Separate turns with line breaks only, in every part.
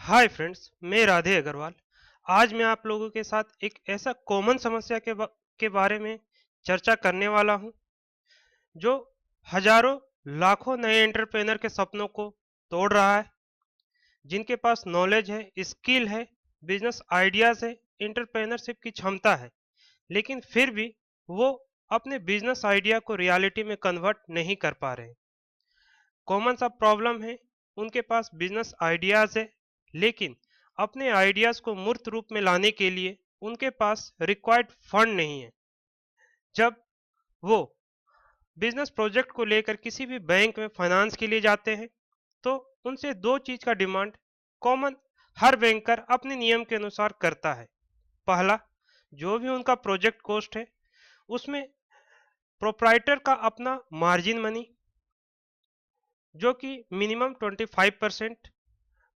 Hi friends, मैं राधे अग्रवाल। आज मैं आप लोगों के साथ एक ऐसा कॉमन समस्या के बारे में चर्चा करने वाला हूं जो हजारों लाखों नए एंटरप्रेनर के सपनों को तोड़ रहा है। जिनके पास नॉलेज है, स्किल है, बिजनेस आइडियाज है, एंटरप्रेनरशिप की क्षमता है, लेकिन फिर भी वो अपने बिजनेस आइडिया को रियलिटी में कन्वर्ट नहीं कर पा रहे हैं। कॉमन सा प्रॉब्लम है, उनके पास बिजनेस आइडियाज है, लेकिन अपने आइडियाज को मूर्त रूप में लाने के लिए उनके पास रिक्वायर्ड फंड नहीं है। जब वो बिजनेस प्रोजेक्ट को लेकर किसी भी बैंक में फाइनेंस के लिए जाते हैं, तो उनसे दो चीज का डिमांड कॉमन हर बैंकर अपने नियम के अनुसार करता है। पहला, जो भी उनका प्रोजेक्ट कॉस्ट है उसमें प्रोप्राइटर का अपना मार्जिन मनी, जो कि मिनिमम 25%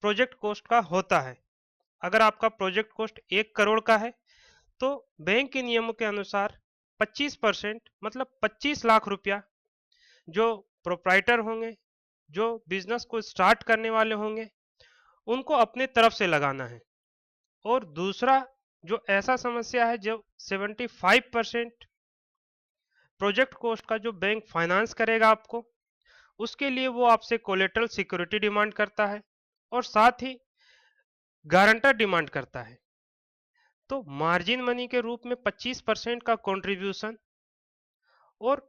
प्रोजेक्ट कॉस्ट का होता है। अगर आपका प्रोजेक्ट कॉस्ट 1 करोड़ का है तो बैंक के नियमों के अनुसार 25% मतलब 25 लाख रुपया जो प्रोप्राइटर होंगे, जो बिजनेस को स्टार्ट करने वाले होंगे, उनको अपने तरफ से लगाना है। और दूसरा जो ऐसा समस्या है, जो 75% प्रोजेक्ट कॉस्ट का जो बैंक फाइनेंस करेगा आपको, उसके लिए वो आपसे कोलेटरल सिक्योरिटी डिमांड करता है और साथ ही गारंटर डिमांड करता है। तो मार्जिन मनी के रूप में 25% का कंट्रीब्यूशन और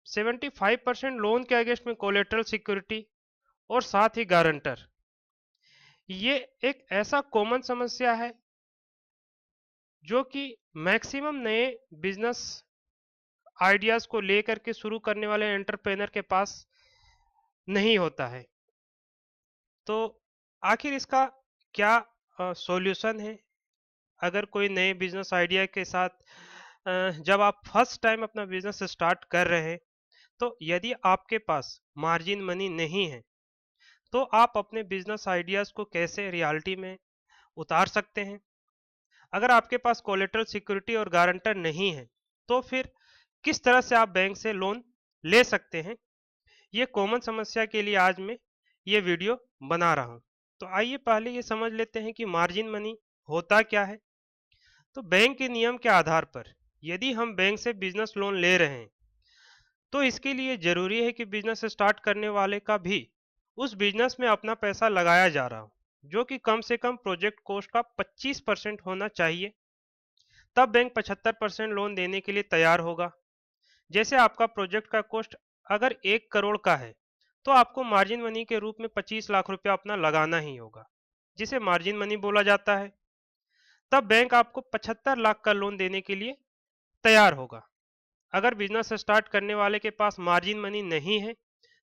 75% लोन के अगेंस्ट में कोलेटरल सिक्योरिटी और साथ ही गारंटर, ये एक ऐसा कॉमन समस्या है जो कि मैक्सिमम नए बिजनेस आइडियाज को लेकर के शुरू करने वाले एंटरप्रेनर के पास नहीं होता है। तो आखिर इसका क्या सॉल्यूशन है? अगर कोई नए बिजनेस आइडिया के साथ जब आप फर्स्ट टाइम अपना बिजनेस स्टार्ट कर रहे हैं, तो यदि आपके पास मार्जिन मनी नहीं है तो आप अपने बिजनेस आइडियाज को कैसे रियलिटी में उतार सकते हैं? अगर आपके पास कोलेटरल सिक्योरिटी और गारंटर नहीं है तो फिर किस तरह से आप बैंक से लोन ले सकते हैं? ये कॉमन समस्या के लिए आज मैं ये वीडियो बना रहा हूं। तो आइए पहले ये समझ लेते हैं कि मार्जिन मनी होता क्या है। तो बैंक के नियम के आधार पर यदि हम बैंक से बिजनेस लोन ले रहे हैं तो इसके लिए जरूरी है कि बिजनेस स्टार्ट करने वाले का भी उस बिजनेस में अपना पैसा लगाया जा रहा हो, जो कि कम से कम प्रोजेक्ट कॉस्ट का 25% होना चाहिए। तब बैंक 75% लोन देने के लिए तैयार होगा। जैसे आपका प्रोजेक्ट का कॉस्ट अगर 1 करोड़ का है तो आपको मार्जिन मनी के रूप में 25 लाख रुपया अपना लगाना ही होगा, जिसे मार्जिन मनी बोला जाता है। तब बैंक आपको 75 लाख का लोन देने के लिए तैयार होगा। अगर बिजनेस स्टार्ट करने वाले के पास मार्जिन मनी नहीं है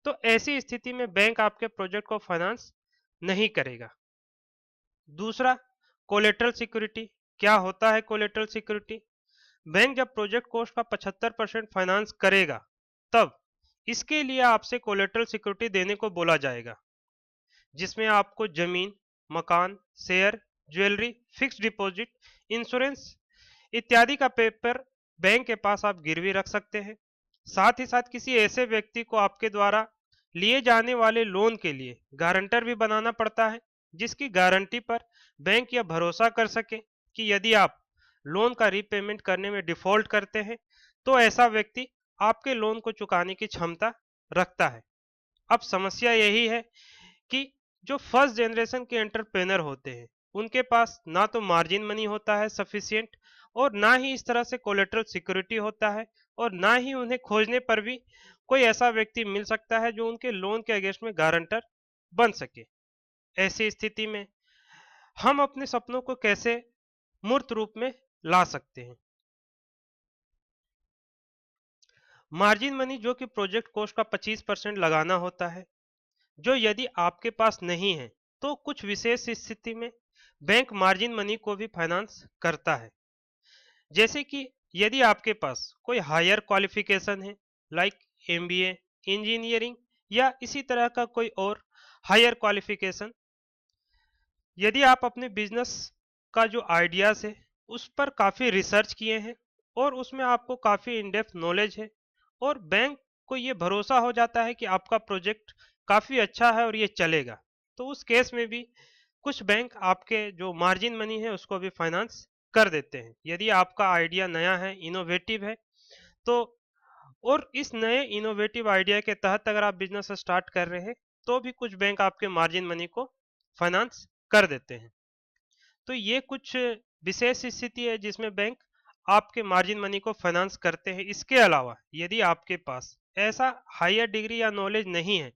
तो ऐसी स्थिति में बैंक आपके प्रोजेक्ट को फाइनेंस नहीं करेगा। दूसरा, कोलेटरल सिक्योरिटी। क्या होता है कोलेटरल सिक्योरिटी? बैंक जब प्रोजेक्ट कॉस्ट का 75% फाइनेंस करेगा तब इसके लिए आपसे कोलेटरल सिक्योरिटी देने को बोला जाएगा, जिसमें आपको जमीन, मकान, share, jewellery, fix deposit, insurance इत्यादि का पेपर बैंक के पास आप गिरवी रख सकते हैं। साथ ही साथ किसी ऐसे व्यक्ति को आपके द्वारा लिए जाने वाले लोन के लिए गारंटर भी बनाना पड़ता है, जिसकी गारंटी पर बैंक यह भरोसा कर सके कि यदि आप लोन का रीपेमेंट करने में डिफॉल्ट करते हैं तो ऐसा व्यक्ति आपके लोन को चुकाने की क्षमता रखता है। अब समस्या यही है कि जो फर्स्ट जनरेशन के एंटरप्रेनर होते हैं उनके पास ना तो मार्जिन मनी होता है सफिशिएंट, और ना ही इस तरह से कोलेटरल सिक्योरिटी होता है, और ना ही उन्हें खोजने पर भी कोई ऐसा व्यक्ति मिल सकता है जो उनके लोन के अगेंस्ट में गारंटर बन सके। ऐसी स्थिति में हम अपने सपनों को कैसे मूर्त रूप में ला सकते हैं? मार्जिन मनी, जो कि प्रोजेक्ट कॉस्ट का 25% लगाना होता है, जो यदि आपके पास नहीं है तो कुछ विशेष स्थिति में बैंक मार्जिन मनी को भी फाइनेंस करता है। जैसे कि यदि आपके पास कोई हायर क्वालिफिकेशन है, लाइक एमबीए, इंजीनियरिंग या इसी तरह का कोई और हायर क्वालिफिकेशन, यदि आप अपने बिजनेस का जो आइडियाज है उस पर काफ़ी रिसर्च किए हैं और उसमें आपको काफ़ी इन डेप्थ नॉलेज है, और बैंक को ये भरोसा हो जाता है कि आपका प्रोजेक्ट काफ़ी अच्छा है और ये चलेगा, तो उस केस में भी कुछ बैंक आपके जो मार्जिन मनी है उसको भी फाइनेंस कर देते हैं। यदि आपका आइडिया नया है, इनोवेटिव है, तो और इस नए इनोवेटिव आइडिया के तहत अगर आप बिजनेस स्टार्ट कर रहे हैं तो भी कुछ बैंक आपके मार्जिन मनी को फाइनेंस कर देते हैं। तो ये कुछ विशेष स्थिति है जिसमें बैंक आपके मार्जिन मनी को फाइनेंस करते हैं। इसके अलावा यदि आपके पास ऐसा हायर डिग्री या नॉलेज नहीं है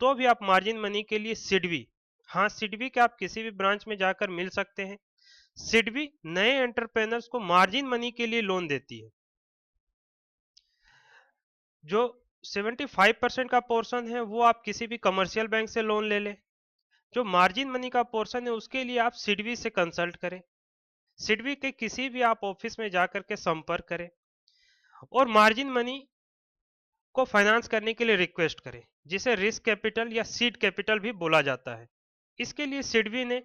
तो भी आप मार्जिन मनी के लिए सिडबी, हाँ सिडबी के आप किसी भी ब्रांच में जाकर मिल सकते हैं। सिडबी नए एंटरप्रेनर्स को मार्जिन मनी के लिए लोन देती है। जो 75% का पोर्शन है वो आप किसी भी कमर्शियल बैंक से लोन ले लें। जो मार्जिन मनी का पोर्शन है उसके लिए आप सिडबी से कंसल्ट करें। सिडबी के किसी भी आप ऑफिस में जाकर के संपर्क करें और मार्जिन मनी को फाइनेंस करने के लिए रिक्वेस्ट करें, जिसे रिस्क कैपिटल या सीड कैपिटल भी बोला जाता है। इसके लिए सिडबी ने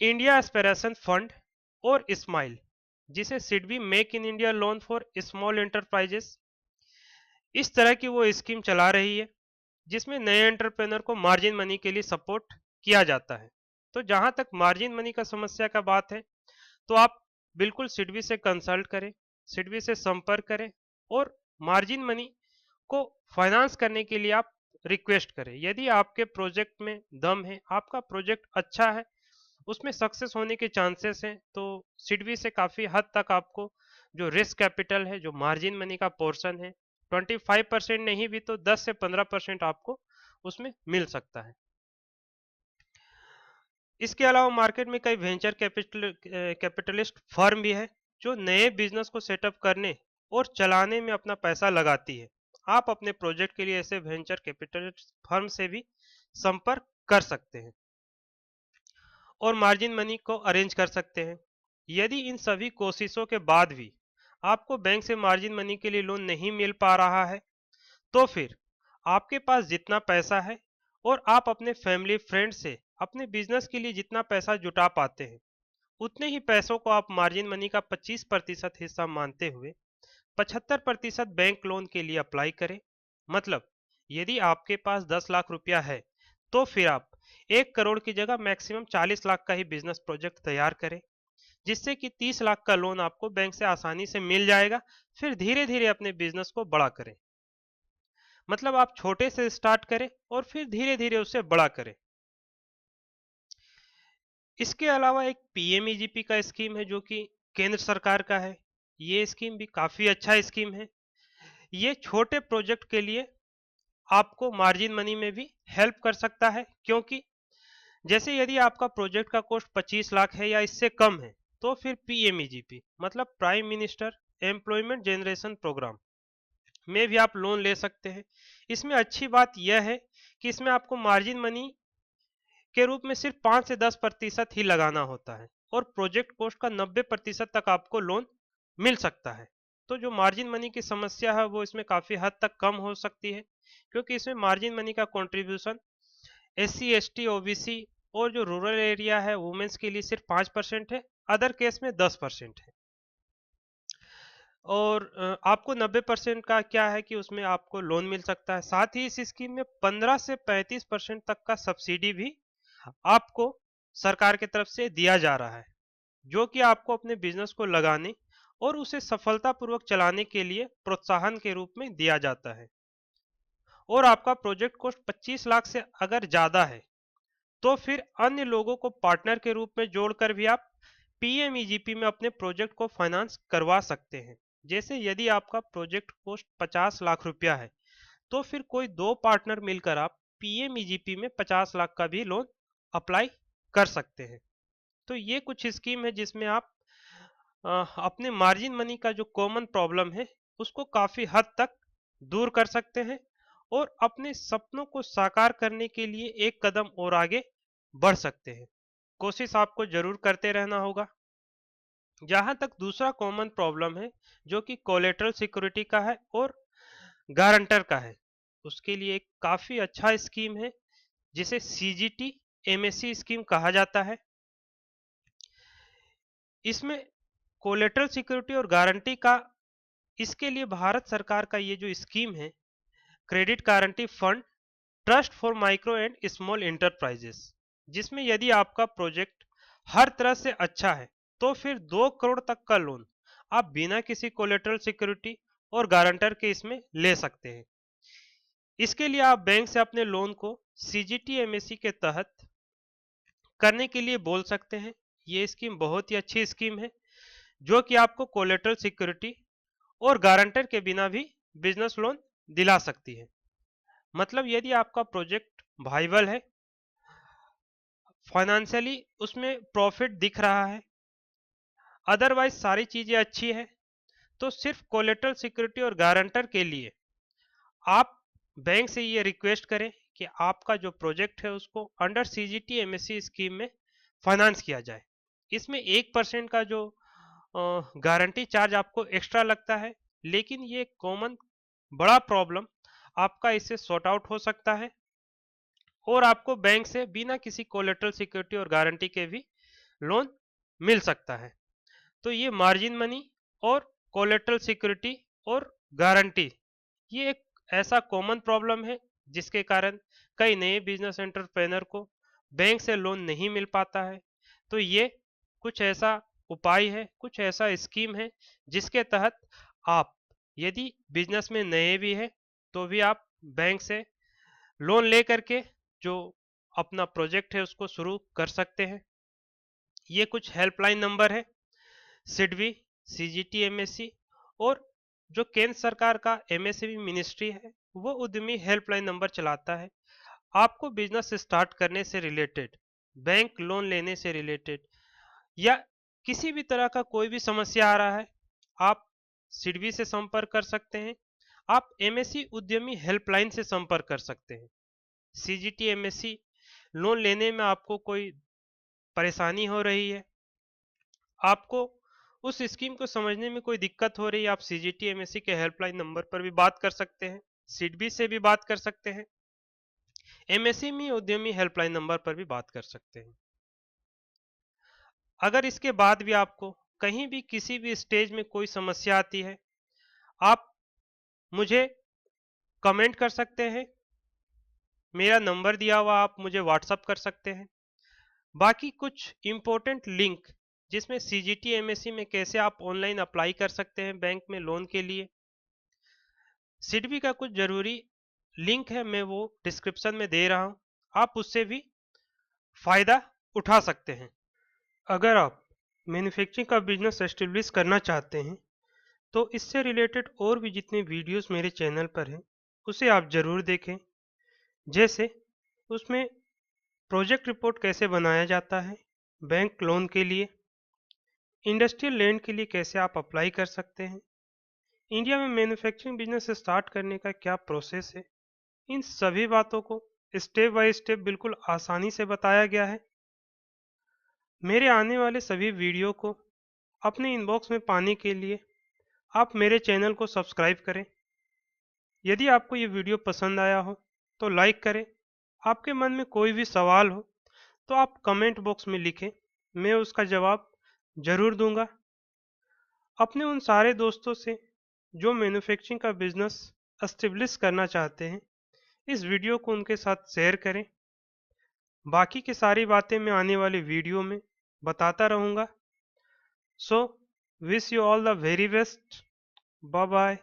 इंडिया एस्पिरेशन फंड और स्माइल, जिसे SIDBI make in India loan for small enterprises, इस तरह की वो स्कीम चला रही है जिसमें नए एंटरप्रेन्योर को मार्जिन मनी के लिए सपोर्ट किया जाता है। तो जहां तक मार्जिन मनी का समस्या का बात है तो आप बिल्कुल सिडबी से कंसल्ट करें, सिडबी से संपर्क करें और मार्जिन मनी को फाइनेंस करने के लिए आप रिक्वेस्ट करें। यदि आपके प्रोजेक्ट में दम है, आपका प्रोजेक्ट अच्छा है, उसमें सक्सेस होने के चांसेस हैं, तो सिडबी से काफ़ी हद तक आपको जो रिस्क कैपिटल है, जो मार्जिन मनी का पोर्शन है, 25% नहीं भी तो 10 से 15% आपको उसमें मिल सकता है। इसके अलावा मार्केट में कई वेंचर कैपिटलिस्ट फर्म भी है जो नए बिजनेस को सेटअप करने और चलाने में अपना पैसा लगाती है। आप अपने प्रोजेक्ट के लिए ऐसे वेंचर कैपिटलिस्ट फर्म से भी संपर्क कर सकते हैं और मार्जिन मनी को अरेंज कर सकते हैं। यदि इन सभी कोशिशों के बाद भी आपको बैंक से मार्जिन मनी के लिए लोन नहीं मिल पा रहा है तो फिर आपके पास जितना पैसा है और आप अपने फैमिली फ्रेंड से अपने बिजनेस के लिए जितना पैसा जुटा पाते हैं उतने ही पैसों को आप मार्जिन मनी का 25% हिस्सा मानते हुए 75% बैंक लोन के लिए अप्लाई करें। मतलब यदि आपके पास 10 लाख रुपया है तो फिर आप 1 करोड़ की जगह मैक्सिमम 40 लाख का ही बिजनेस प्रोजेक्ट तैयार करें, जिससे कि 30 लाख का लोन आपको बैंक से आसानी से मिल जाएगा। फिर धीरे धीरे अपने बिजनेस को बड़ा करें। मतलब आप छोटे से स्टार्ट करें और फिर धीरे धीरे उसे बड़ा करें। इसके अलावा एक पीएमईजीपी का स्कीम है जो कि केंद्र सरकार का है। ये स्कीम भी काफी अच्छा स्कीम है। ये छोटे प्रोजेक्ट के लिए आपको मार्जिन मनी में भी हेल्प कर सकता है, क्योंकि जैसे यदि आपका प्रोजेक्ट का कॉस्ट 25 लाख है या इससे कम है तो फिर पीएमईजीपी मतलब prime minister employment generation programme में भी आप लोन ले सकते हैं। इसमें अच्छी बात यह है कि इसमें आपको मार्जिन मनी के रूप में सिर्फ 5 से 10% ही लगाना होता है और प्रोजेक्ट कॉस्ट का 90% तक आपको लोन मिल सकता है। तो जो मार्जिन मनी की समस्या है वो इसमें काफ़ी हद तक कम हो सकती है, क्योंकि इसमें मार्जिन मनी का कंट्रीब्यूशन एससी एसटी ओबीसी और जो रूरल एरिया है वुमेन्स के लिए सिर्फ 5% है, अदर केस में 10% है। और आपको 90% का क्या है कि उसमें आपको लोन मिल सकता है। साथ ही इस स्कीम में 15 से 35% तक का सब्सिडी भी आपको सरकार की तरफ से दिया जा रहा है, जो कि आपको अपने बिजनेस को लगाने और उसे सफलतापूर्वक चलाने के लिए प्रोत्साहन के रूप में दिया जाता है। और आपका प्रोजेक्ट कॉस्ट 25 लाख से अगर ज़्यादा है तो फिर अन्य लोगों को पार्टनर के रूप में जोड़कर भी आप पीएमईजीपी में अपने प्रोजेक्ट को फाइनेंस करवा सकते हैं। जैसे यदि आपका प्रोजेक्ट कॉस्ट 50 लाख रुपया है तो फिर कोई दो पार्टनर मिलकर आप पीएमईजीपी में 50 लाख का भी लोन अप्लाई कर सकते हैं। तो ये कुछ स्कीम है जिसमें आप अपने मार्जिन मनी का जो कॉमन प्रॉब्लम है उसको काफी हद तक दूर कर सकते हैं और अपने सपनों को साकार करने के लिए एक कदम और आगे बढ़ सकते हैं। कोशिश आपको जरूर करते रहना होगा। जहां तक दूसरा कॉमन प्रॉब्लम है जो कि कोलेटरल सिक्योरिटी का है और गारंटर का है, उसके लिए एक काफी अच्छा स्कीम है जिसे सीजीटी एमएससी स्कीम कहा जाता है। इसमें कोलेटरल सिक्योरिटी और गारंटी का, इसके लिए भारत सरकार का ये जो स्कीम है credit guarantee fund trust for micro and small enterprises, जिसमें यदि आपका प्रोजेक्ट हर तरह से अच्छा है तो फिर 2 करोड़ तक का लोन आप बिना किसी कोलेटरल सिक्योरिटी और गारंटर के इसमें ले सकते हैं। इसके लिए आप बैंक से अपने लोन को सीजीटी एमएससी के तहत करने के लिए बोल सकते हैं। ये स्कीम बहुत ही अच्छी स्कीम है जो कि आपको कोलेटरल सिक्योरिटी और गारंटर के बिना भी बिजनेस लोन दिला सकती है। मतलब यदि आपका प्रोजेक्ट वाइबल है, फाइनेंशियली उसमें प्रॉफिट दिख रहा है, अदरवाइज सारी चीजें अच्छी है, तो सिर्फ कोलेटरल सिक्योरिटी और गारंटर के लिए आप बैंक से ये रिक्वेस्ट करें कि आपका जो प्रोजेक्ट है उसको अंडर सीजीटी एमएससी स्कीम में फाइनेंस किया जाए। इसमें 1% का जो गारंटी चार्ज आपको एक्स्ट्रा लगता है, लेकिन ये कॉमन बड़ा प्रॉब्लम आपका इससे सॉर्ट आउट हो सकता है और आपको बैंक से बिना किसी कोलेटरल सिक्योरिटी और गारंटी के भी लोन मिल सकता है। तो ये मार्जिन मनी और कोलेटरल सिक्योरिटी और गारंटी ये एक ऐसा कॉमन प्रॉब्लम है जिसके कारण कई नए बिजनेस एंटरप्रेनर को बैंक से लोन नहीं मिल पाता है। तो ये कुछ ऐसा उपाय है, कुछ ऐसा स्कीम है जिसके तहत आप यदि बिजनेस में नए भी हैं तो भी आप बैंक से लोन ले करके जो अपना प्रोजेक्ट है उसको शुरू कर सकते हैं। ये कुछ हेल्पलाइन नंबर है सिडबी, सीजीटी एमएससी और जो केंद्र सरकार का एमएसएमई मिनिस्ट्री है वो उद्यमी हेल्पलाइन नंबर चलाता है। आपको बिजनेस स्टार्ट करने से रिलेटेड, बैंक लोन लेने से रिलेटेड या किसी भी तरह का कोई भी समस्या आ रहा है, आप सिडबी से संपर्क कर सकते हैं। आप एमएससी उद्यमी हेल्पलाइन से संपर्क कर सकते हैं। सीजीटी एमएससी लोन लेने में आपको कोई परेशानी हो रही है, आपको उस स्कीम को समझने में कोई दिक्कत हो रही है, आप सीजीटी एमएससी के हेल्पलाइन नंबर पर भी बात कर सकते हैं, सिडबी से भी बात कर सकते हैं, एमएसएमई उद्यमी हेल्पलाइन नंबर पर भी बात कर सकते हैं। अगर इसके बाद भी आपको कहीं भी किसी भी स्टेज में कोई समस्या आती है, आप मुझे कमेंट कर सकते हैं, मेरा नंबर दिया हुआ आप मुझे व्हाट्सअप कर सकते हैं। बाकी कुछ इंपॉर्टेंट लिंक जिसमें सीजीटी एमएससी में कैसे आप ऑनलाइन अप्लाई कर सकते हैं बैंक में लोन के लिए, सिडबी का कुछ जरूरी लिंक है, मैं वो डिस्क्रिप्शन में दे रहा हूं, आप उससे भी फायदा उठा सकते हैं। अगर आप मैन्युफैक्चरिंग का बिजनेस एस्टेब्लिश करना चाहते हैं तो इससे रिलेटेड और भी जितने वीडियोस मेरे चैनल पर हैं उसे आप ज़रूर देखें। जैसे उसमें प्रोजेक्ट रिपोर्ट कैसे बनाया जाता है बैंक लोन के लिए, इंडस्ट्रियल लैंड के लिए कैसे आप अप्लाई कर सकते हैं, इंडिया में मैन्युफैक्चरिंग बिजनेस स्टार्ट करने का क्या प्रोसेस है, इन सभी बातों को स्टेप बाय स्टेप बिल्कुल आसानी से बताया गया है। मेरे आने वाले सभी वीडियो को अपने इनबॉक्स में पाने के लिए आप मेरे चैनल को सब्सक्राइब करें। यदि आपको ये वीडियो पसंद आया हो तो लाइक करें। आपके मन में कोई भी सवाल हो तो आप कमेंट बॉक्स में लिखें, मैं उसका जवाब ज़रूर दूंगा। अपने उन सारे दोस्तों से जो मैन्युफैक्चरिंग का बिजनेस एस्टेब्लिश करना चाहते हैं, इस वीडियो को उनके साथ शेयर करें। बाकी की सारी बातें मैं आने वाले वीडियो में बताता रहूँगा। So wish you all the very best. Bye bye.